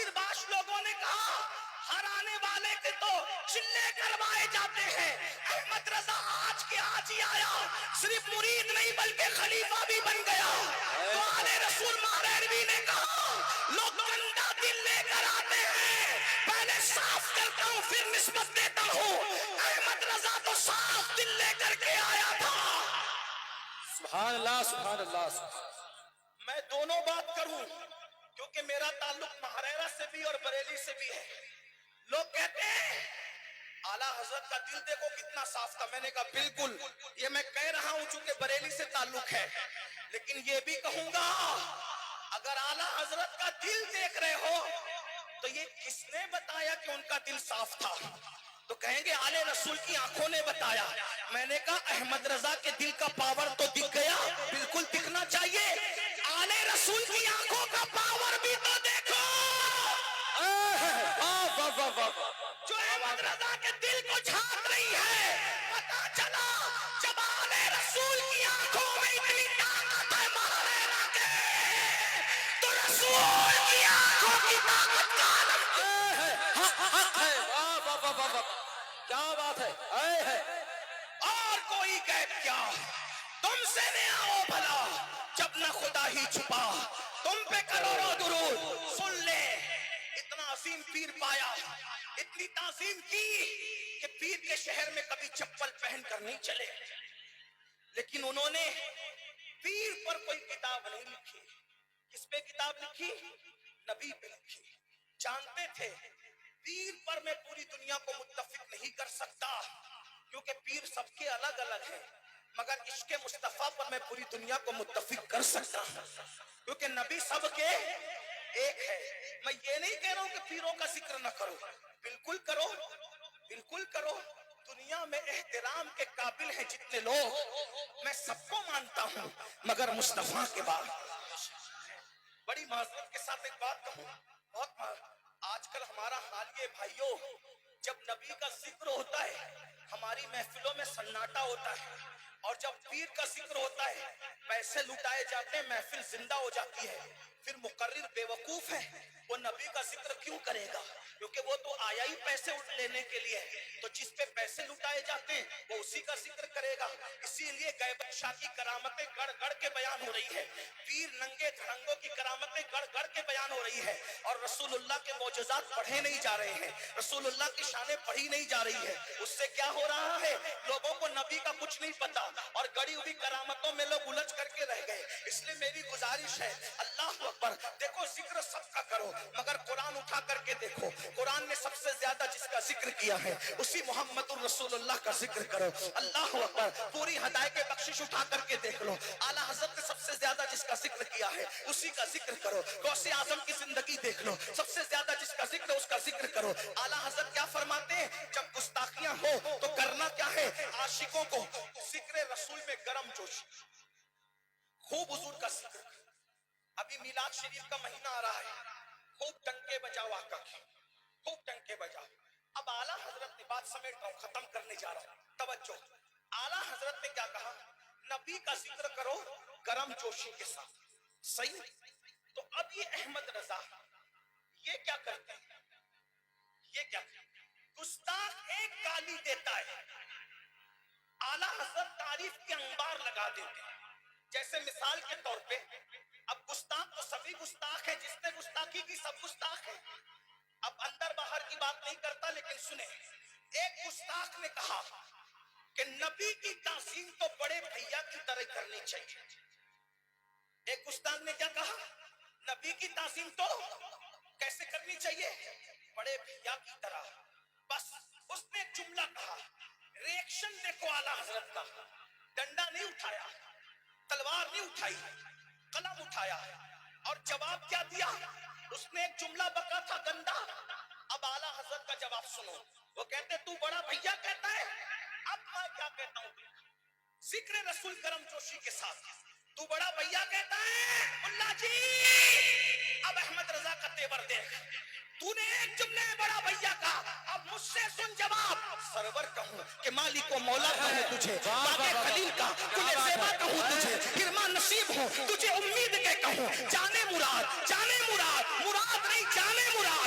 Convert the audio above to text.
برداشت لوگوں نے کہا ہر آنے والے کے تو چلے کروائے جاتے ہیں، احمد رضا آج کے آج ہی آیا، صرف مرید نہیں بلکہ خلیفہ بھی بن گیا۔ تو آل رسول مہرروی نے کہا لوگ گندا دل لے کر آتے ہیں، پہلے صاف کرتا ہوں پھر نسبت دیتا ہوں، احمد رضا تو صاف دل لے کر کے آیا تھا۔ سبحان اللہ سبحان اللہ۔ میں دونوں بات کروں کیونکہ میرا تعلق مہریرہ سے بھی اور بریلی سے بھی ہے۔ لوگ کہتے ہیں اعلیٰ حضرت کا دل دیکھو کتنا صاف تھا، میں نے کہا بالکل، یہ میں کہہ رہا ہوں چونکہ بریلی سے تعلق ہے، لیکن یہ بھی کہوں گا اگر اعلیٰ حضرت کا دل دیکھ رہے ہو تو یہ کس نے بتایا کہ ان کا دل صاف تھا؟ تو کہیں گے آل رسول کی آنکھوں نے بتایا۔ میں نے کہا احمد رضا کے دل کا پاور تو دکھ گیا، بالکل دکھنا چاہیے، آل رسول کی آنکھوں کا پاور بھی تو دیکھو جو احمد رضا کے دل کو جھانک رہی ہے۔ پتا چلا جب آل رسول کی آنکھوں میں اتنی طاقت ہے مہریرہ کے، تو رسول کی آنکھوں کی طاقت کا عالم کیا بات ہے۔ اور کوئی غیب کیا، تم سے نہ آؤ بھلا جب نہ خدا ہی چھپا، تم پہ کروڑوں درود سن لے، اتنا عظیم پیر پایا، اتنی تعظیم کی کہ پیر کے شہر میں کبھی چپل پہن کر نہیں چلے، لیکن انہوں نے پیر پر کوئی کتاب نہیں لکھی۔ کس پہ کتاب لکھی؟ نبی پہ لکھی۔ جانتے تھے پیر پر میں پوری دنیا کو متفق نہیں کر سکتا کیونکہ پیر سب کے الگ الگ ہیں، مگر عشق مصطفیٰ پر میں پوری دنیا کو متفق کر سکتا ہوں کیونکہ نبی سب کے ایک ہے۔ میں یہ نہیں کہہ رہا ہوں کہ پیروں کا ذکر نہ کرو، بالکل کرو، بالکل کرو، دنیا میں احترام کے قابل ہیں جتنے لوگ، میں سب کو مانتا ہوں مگر مصطفیٰ کے بعد۔ بڑی معذرت کے ساتھ ایک بات کہوں، آج کل ہمارا حال یہ بھائیوں، جب نبی کا ذکر ہوتا ہے ہماری محفلوں میں سناٹا ہوتا ہے، اور جب پیر کا ذکر ہوتا ہے پیسے لٹائے جاتے ہیں، محفل زندہ ہو جاتی ہے۔ پھر مقرر بے وقوف ہے، وہ نبی کا ذکر کیوں کرے گا؟ کیونکہ وہ تو آیا ہی پیسے لینے کے لیے، تو جس پہ پیسے لٹائے جاتے ہیں وہ اسی کا ذکر کرے گا۔ اسی لیے غیبت شاہ کی کرامتیں گڑ گڑ کے بیان ہو رہی ہے، پیر ننگے دھڑنگوں کی کرامتیں گڑ گڑ کے بیان ہو رہی ہے، اور رسول اللہ کے معجزات پڑھے نہیں جا رہے ہیں، رسول اللہ کی شانیں پڑھی نہیں جا رہی ہے۔ اس سے کیا ہو رہا ہے؟ لوگوں کو نبی کا کچھ نہیں پتا اور گڑی ہوئی کرامتوں میں لوگ الجھ کر کے رہ گئے۔ اس لیے میری گزارش ہے، اللہ اکبر، دیکھو ذکر سب کا کرو مگر قرآن اٹھا کر کے دیکھو، قرآن نے سب سے زیادہ جس کا ذکر کیا ہے اسی محمد الرسول اللہ کا ذکر کرو۔ اللہ اکبر، پوری ہدایت بخشش اٹھا کر کے دیکھ لو، اعلیٰ حضرت نے سب سے زیادہ جس کا ذکر کیا ہے اسی کا ذکر کرو۔ غوث اعظم کی زندگی دیکھ لو، سب سے زیادہ جس کا ذکر ہے اس کا ذکر کرو۔ اعلیٰ حضرت کیا فرماتے ہیں؟ جب گستاخیاں ہو تو کرنا کیا ہے؟ عاشقوں کو ذکر رسول میں گرم جوش، خوب حضور کا ذکر۔ ابھی میلاد شریف کا مہینہ آ رہا ہے، خوب ٹنکے بجاؤ آقا کی، خوب ٹنکے بجاؤ۔ اب اعلیٰ حضرت نے بات سمیٹ رہا ہوں، ختم کرنے جا رہا ہوں، توجہ۔ اعلیٰ حضرت نے کیا کہا؟ نبی کا ذکر کرو گرم جوشی کے ساتھ، صحیح؟ تو اب یہ احمد رضا یہ کیا کرتے ہیں؟ یہ کیا کرتے ہیں؟ گستاخ ایک گالی دیتا ہے، اعلیٰ حضرت تعریف کے انبار لگا دیتے ہیں۔ جیسے مثال کے طور پہ اب گستاخ تو سبھی گستاخ ہیں، جس نے گستاخی کی سب گستاخ ہیں۔ اب اندر باہر کی بات نہیں کرتا، لیکن سنیں، ایک گستاخ نے کہا کہ نبی کی تعظیم تو بڑے بھیا کی طرح کرنی چاہیے۔ ایک گستاخ نے کیا کہا؟ نبی کی تعظیم تو کیسے کرنی چاہیے؟ بڑے بھیا کی طرح۔ بس اس نے ایک جملہ کہا، ریئیکشن دیکھو اعلیٰ حضرت کا، ڈنڈا نہیں اٹھایا، تلوار نہیں اٹھائی، قلم اٹھایا، اور جواب کیا دیا؟ اس نے ایک جملہ بکا تھا گندا، اب اعلیٰ حضرت کا جواب سنو۔ وہ کہتے تو بڑا بھیا کہتا ہے، اب میں کیا کہتا ہوں؟ ذکر رسول کرم جوشی کے ساتھ، تو بڑا بھیا کہتا ہے اللہ جی، اب احمد رضا کا تیور دیکھ، تو نے ایک جملے بڑا بھیا کا، اب مجھ سے سن جواب۔ سرور کہوں کہ مالک و مولا کہوں تجھے، باغ خلیل کا کل زیبا کہوں تجھے، کرما نصیب ہوں تجھے امید کے کہوں، جانے مراد، جانے مراد، مراد نہیں جانے مراد،